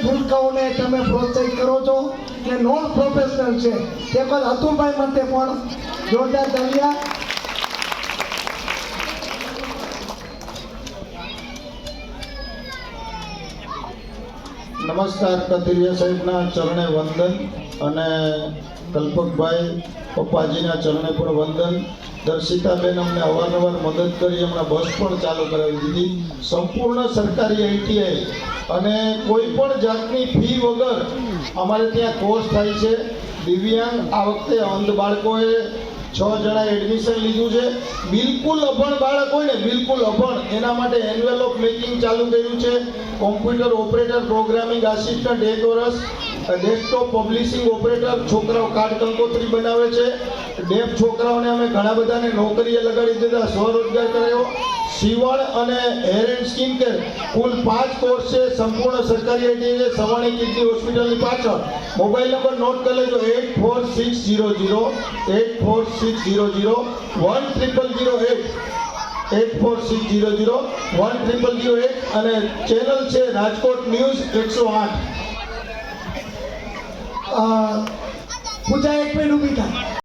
ભૂલકાઓને તમે પ્રોત્સાહિત કરો છો કે નોન પ્રોફેશનલ છે તે પણ અતુલભાઈ માટે પણ જોરદાર તાળીયા. નમસ્કાર. કથિરિયા સાહેબના ચરણે વંદન અને કલ્પકભાઈ પપ્પાજીના ચરણે પણ વંદન. દર્શિતાબેન અમને અવારનવાર મદદ કરી, હમણાં બસ પણ ચાલુ કરાવી દીધી. સંપૂર્ણ સરકારી આઈટીઆઈ અને કોઈ પણ જાતની ફી વગર અમારે ત્યાં કોર્સ થાય છે. દિવ્યાંગ આ વખતે અંધ બાળકોએ 6 જણા એડમિશન લીધું છે. બિલકુલ અભણ બાળક હોય ને, બિલકુલ અભણ, એના માટે એન્વેલોપ મેકિંગ ચાલુ કર્યું છે. કોમ્પ્યુટર ઓપરેટર, પ્રોગ્રામિંગ આસિસ્ટન્ટ 1 વર્ષ, ડેસ્કટોપ પબ્લિશિંગ ઓપરેટર, છોકરાઓ કાર્ડ કંકોત્રી બનાવે છે. ડેફ છોકરાઓને અમે ઘણા બધાને નોકરીએ લગાડી દીધા, સ્વરોજગાર કરાયો. સીવણ અને hair and skin care cool 5 course છે. સંપૂર્ણ સરકારી આઈટી છે. સવાણી કિડની હોસ્પિટલની પાછળ. મોબાઈલ નંબર નોટ કરી લેજો 8460010008. 8460010008 અને ચેનલ છે રાજકોટ ન્યૂઝ 108. પૂજા એક મિનિટ ઊભી થાય.